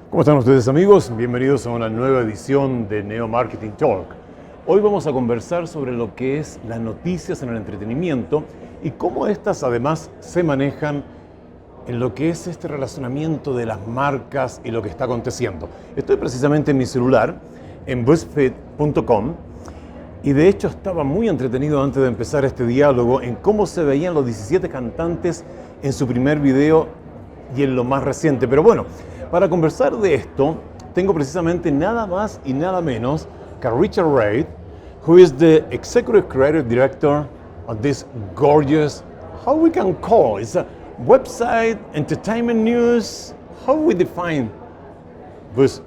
¿Cómo están ustedes, amigos? Bienvenidos a una nueva edición de Neo Marketing Talk. Hoy vamos a conversar sobre lo que es las noticias en el entretenimiento y cómo estas además se manejan en lo que es este relacionamiento de las marcas y lo que está aconteciendo. Estoy precisamente en mi celular, en BuzzFeed.com, y de hecho estaba muy entretenido antes de empezar este diálogo en cómo se veían los 17 cantantes en su primer video y en lo más reciente. Pero bueno, para conversar de esto, tengo precisamente nada más y nada menos que Reid, who is the Executive Creative Director of this gorgeous, how we can call, it's a website, entertainment news, how we define BuzzFeed?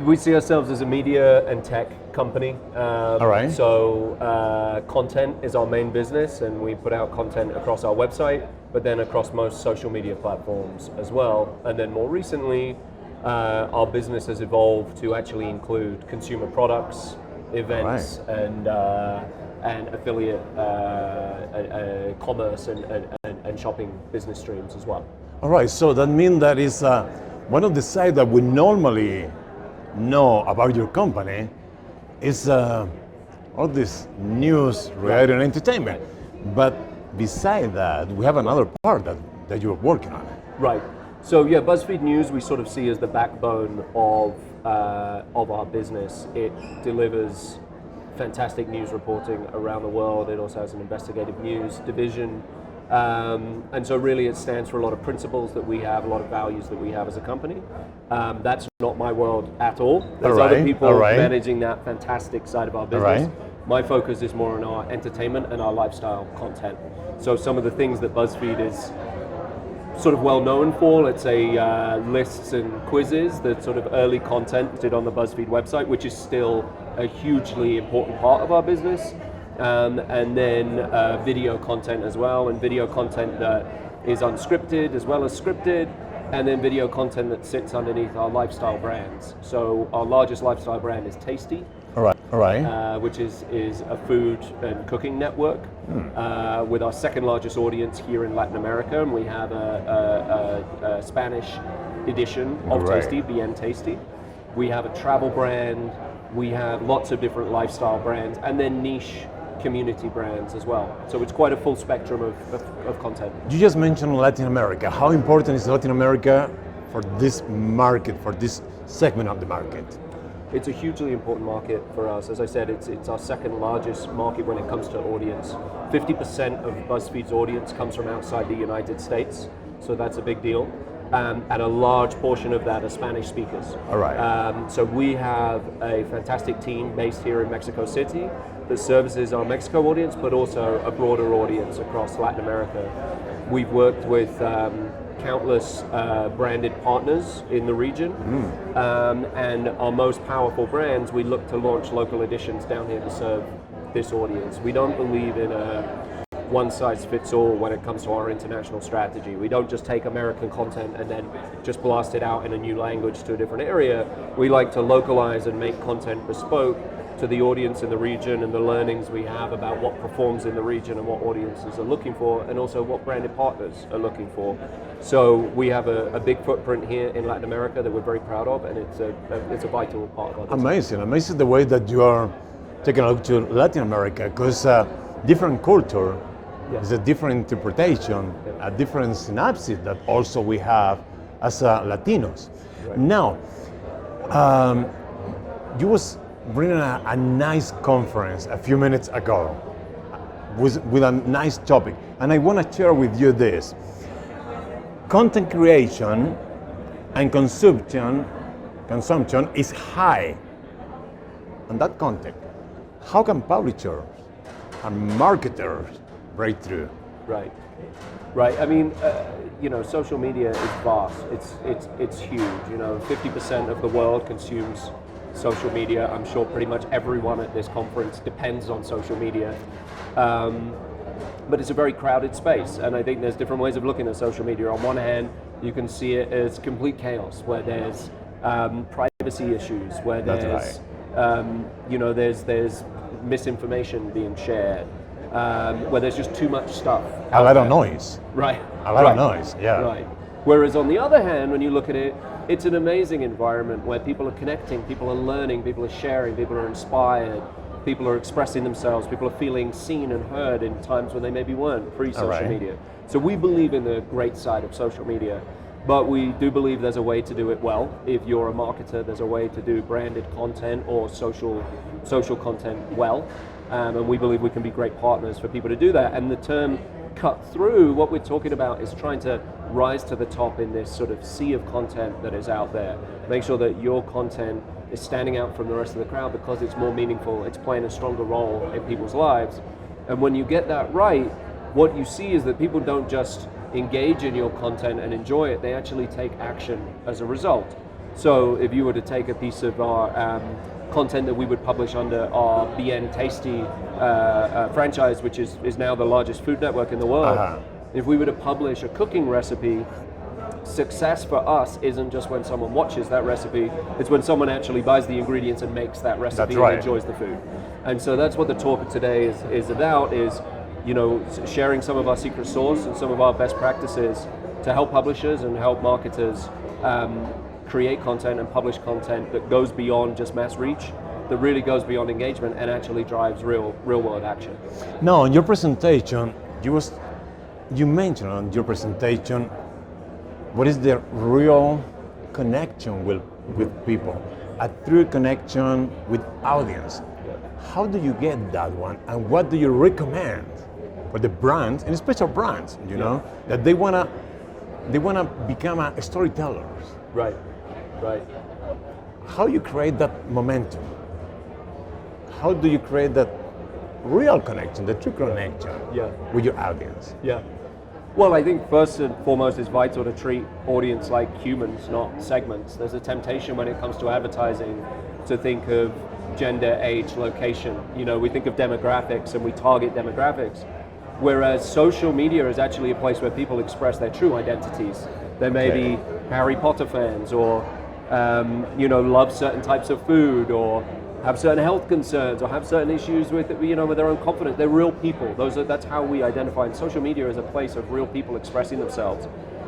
We see ourselves as a media and tech company. All right. So content is our main business, and we put out content across our website, but then across most social media platforms as well. And then more recently, our business has evolved to actually include consumer products, events, right, and affiliate commerce and shopping business streams as well. All right, so that means that is one of the sides that we normally know about your company is all this news related and entertainment. But beside that, we have another part that you're working on. Right. So yeah, BuzzFeed News we sort of see as the backbone of our business. It delivers fantastic news reporting around the world. It also has an investigative news division. And so really it stands for a lot of principles that we have, a lot of values that we have as a company. That's not my world at all. There's other people managing that fantastic side of our business. My focus is more on our entertainment and our lifestyle content. So some of the things that BuzzFeed is sort of well known for, let's say lists and quizzes, the sort of early content did on the BuzzFeed website, which is still a hugely important part of our business. And then video content as well, and video content that is unscripted as well as scripted, and then video content that sits underneath our lifestyle brands. So our largest lifestyle brand is Tasty, which is a food and cooking network with our second largest audience here in Latin America, and we have a Spanish edition of Tasty, Bien Tasty. We have a travel brand, we have lots of different lifestyle brands, and then niche community brands as well. So it's quite a full spectrum of content. You just mentioned Latin America. How important is Latin America for this market, for this segment of the market? It's a hugely important market for us. As I said, it's our second largest market when it comes to audience. 50% of BuzzFeed's audience comes from outside the United States, so that's a big deal. And a large portion of that are Spanish speakers. All right. So we have a fantastic team based here in Mexico City that services our Mexico audience, but also a broader audience across Latin America. We've worked with countless branded partners in the region, and our most powerful brands, we look to launch local editions down here to serve this audience. We don't believe in a one-size-fits-all when it comes to our international strategy. We don't just take American content and then just blast it out in a new language to a different area. We like to localize and make content bespoke to the audience in the region and the learnings we have about what performs in the region and what audiences are looking for, and also what branded partners are looking for. So we have a big footprint here in Latin America that we're very proud of, and it's a vital part of our business. Amazing the way that you are taking a look to Latin America, because different culture, it's a different interpretation, a different synopsis that also we have as Latinos. Right. Now, you was bringing a nice conference a few minutes ago with a nice topic, and I want to share with you this. Content creation and consumption is high on that content. How can publishers and marketers break through? Right. I mean, social media is vast. It's huge. 50% of the world consumes social media. I'm sure pretty much everyone at this conference depends on social media. But it's a very crowded space, and I think there's different ways of looking at social media. On one hand, you can see it as complete chaos, where there's price privacy issues, where That's there's there's misinformation being shared, where there's just too much stuff. A lot of noise. Right. A lot of noise, yeah. Right. Whereas on the other hand, when you look at it, it's an amazing environment where people are connecting, people are learning, people are sharing, people are inspired, people are expressing themselves, people are feeling seen and heard in times when they maybe weren't pre-social media. So we believe in the great side of social media, but we do believe there's a way to do it well. If you're a marketer, there's a way to do branded content or social content well. And we believe we can be great partners for people to do that. And the term cut through, what we're talking about is trying to rise to the top in this sort of sea of content that is out there. Make sure that your content is standing out from the rest of the crowd because it's more meaningful, it's playing a stronger role in people's lives. And when you get that right, what you see is that people don't just engage in your content and enjoy it, they actually take action as a result. So if you were to take a piece of our content that we would publish under our BN Tasty franchise, which is now the largest food network in the world, if we were to publish a cooking recipe, success for us isn't just when someone watches that recipe, it's when someone actually buys the ingredients and makes that recipe and enjoys the food. And so that's what the talk today is about, is sharing some of our secret sauce and some of our best practices to help publishers and help marketers create content and publish content that goes beyond just mass reach, that really goes beyond engagement and actually drives real world action. Now, in your presentation, you mentioned on your presentation what is the real connection with people, a true connection with audience. How do you get that one, and what do you recommend for the brands, and especially brands, that they wanna become a storytellers? Right. How you create that momentum? How do you create that real connection, the true connection with your audience? Yeah. Well, I think first and foremost it's vital to treat audience like humans, not segments. There's a temptation when it comes to advertising to think of gender, age, location. We think of demographics and we target demographics. Whereas social media is actually a place where people express their true identities. They may be Harry Potter fans, or love certain types of food, or have certain health concerns, or have certain issues with their own confidence. They're real people. That's how we identify. And social media is a place of real people expressing themselves.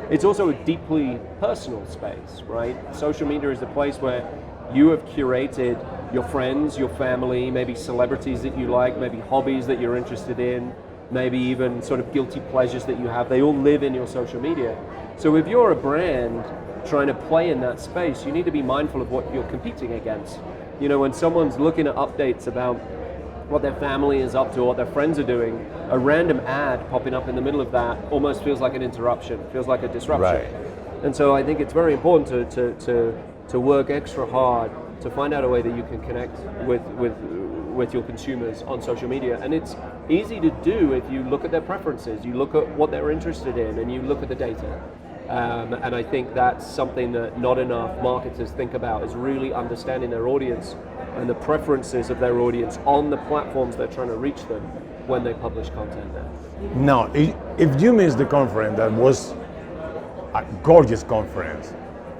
It's also a deeply personal space, right? Social media is a place where you have curated your friends, your family, maybe celebrities that you like, maybe hobbies that you're interested in, maybe even sort of guilty pleasures that you have. They all live in your social media. So if you're a brand trying to play in that space, you need to be mindful of what you're competing against. When someone's looking at updates about what their family is up to, what their friends are doing, a random ad popping up in the middle of that almost feels like an interruption, feels like a disruption. Right. And so I think it's very important to work extra hard to find out a way that you can connect with your consumers on social media. And it's easy to do if you look at their preferences, you look at what they're interested in, and you look at the data. And I think that's something that not enough marketers think about, is really understanding their audience and the preferences of their audience on the platforms they're trying to reach them when they publish content there. Now, if you missed the conference, that was a gorgeous conference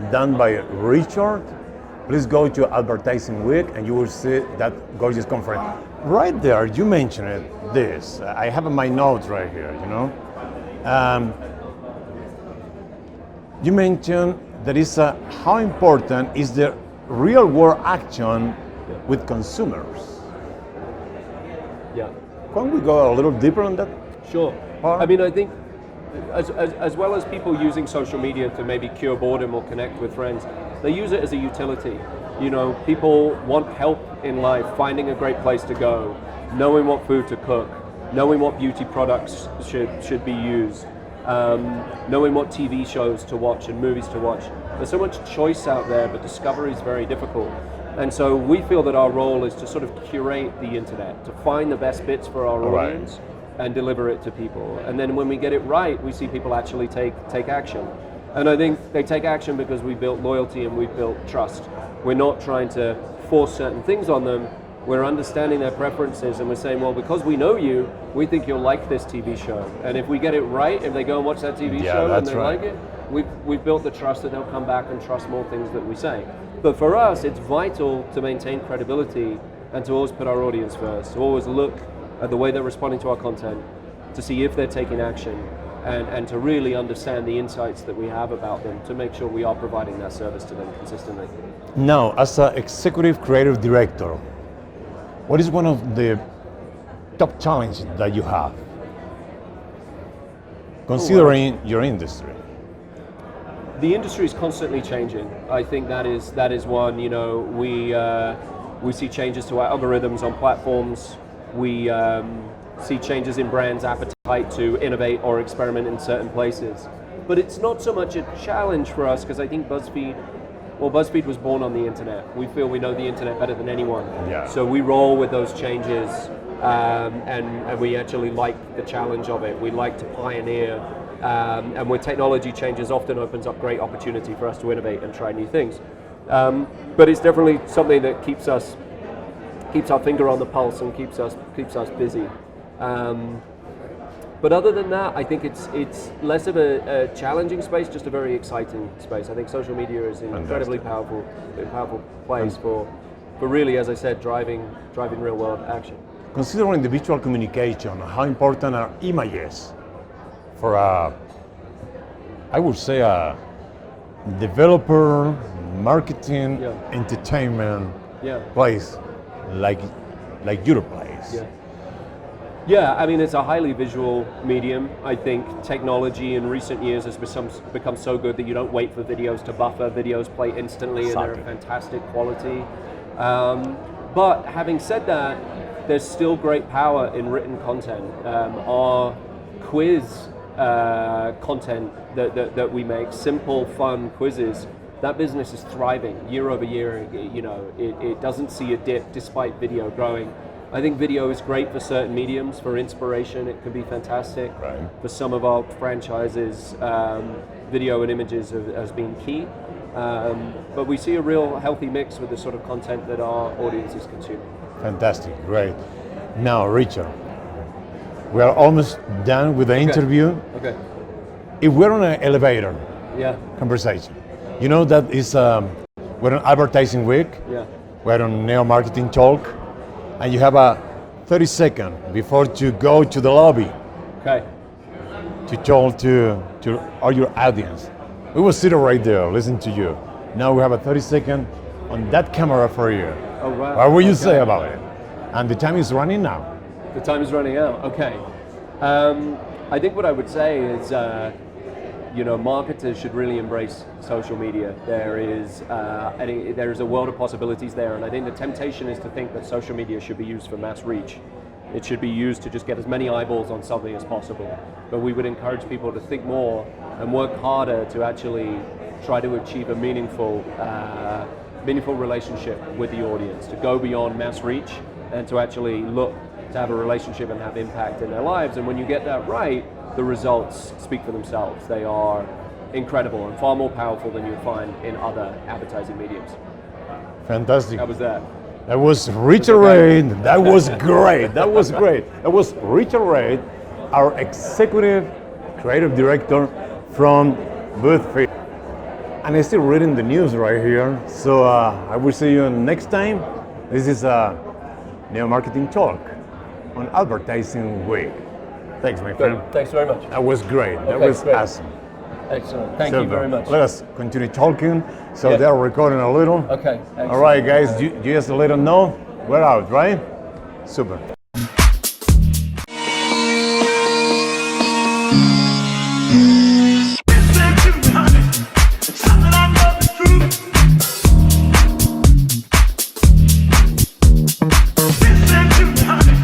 done by Richard, please go to Advertising Week and you will see that gorgeous conference. Right there, you mentioned this. I have in my notes right here, you mentioned that is how important is the real world action with consumers. Yeah. Can we go a little deeper on that? Sure. I mean, I think as well as people using social media to maybe cure boredom or connect with friends, they use it as a utility. People want help in life, finding a great place to go, knowing what food to cook, knowing what beauty products should be used, knowing what TV shows to watch and movies to watch. There's so much choice out there, but discovery is very difficult. And so we feel that our role is to sort of curate the internet, to find the best bits for our audience and deliver it to people. And then when we get it right, we see people actually take action. And I think they take action because we built loyalty and we've built trust. We're not trying to force certain things on them. We're understanding their preferences and we're saying, well, because we know you, we think you'll like this TV show. And if we get it right, if they go and watch that TV show and they like it, we've built the trust that they'll come back and trust more things that we say. But for us, it's vital to maintain credibility and to always put our audience first, to always look at the way they're responding to our content, to see if they're taking action, and to really understand the insights that we have about them to make sure we are providing that service to them consistently. Now, as an executive creative director, what is one of the top challenges that you have, considering your industry? The industry is constantly changing. I think that is one. You know, we see changes to our algorithms on platforms. We see changes in brands' appetite to innovate or experiment in certain places. But it's not so much a challenge for us because I think BuzzFeed was born on the internet. We feel we know the internet better than anyone. Yeah. So we roll with those changes, and we actually like the challenge of it. We like to pioneer, and where technology changes often opens up great opportunity for us to innovate and try new things. But it's definitely something that keeps our finger on the pulse and keeps us busy. But other than that, I think it's less of a challenging space, just a very exciting space. I think social media is an incredibly powerful place for really, as I said, driving real world action. Considering the visual communication, how important are images for I would say a developer, marketing, entertainment place like your place? Yeah, I mean, it's a highly visual medium. I think technology in recent years has become so good that you don't wait for videos to buffer. Videos play instantly and they're fantastic quality. But having said that, there's still great power in written content. Our quiz content that we make, simple, fun quizzes, that business is thriving year over year. You know, it doesn't see a dip despite video growing. I think video is great for certain mediums. For inspiration, it can be fantastic. Right. For some of our franchises, video and images has been key. But we see a real healthy mix with the sort of content that our audience is consuming. Fantastic, great. Now, Richard, we are almost done with the interview. Okay. If we're on an elevator conversation, you know that is we're on advertising week. Yeah. We're on Neo Marketing Talk, and you have a 30 seconds before to go to the lobby. Okay. To talk to all your audience. We will sit right there, listen to you. Now we have a 30 second on that camera for you. Oh wow. What will you say about it? And the time is running now. The time is running out. Okay. I think what I would say is, you know, marketers should really embrace social media. There is a world of possibilities there, and I think the temptation is to think that social media should be used for mass reach. It should be used to just get as many eyeballs on something as possible. But we would encourage people to think more and work harder to actually try to achieve a meaningful relationship with the audience, to go beyond mass reach and to actually look to have a relationship and have impact in their lives. And when you get that right, the results speak for themselves. They are incredible and far more powerful than you find in other advertising mediums. Fantastic. How was that? That was Richard Reid. That was great. That was great. That was Richard Reid, our executive creative director from BuzzFeed. And I'm still reading the news right here. So I will see you next time. This is Neo Marketing Talk on Advertising Week. Thanks, my friend. Thanks very much. That was great. That was awesome. Excellent. Thank you very much. Let us continue talking. So they're recording a little. Okay. Excellent. All right, guys. You just let them know we're out, right? Super.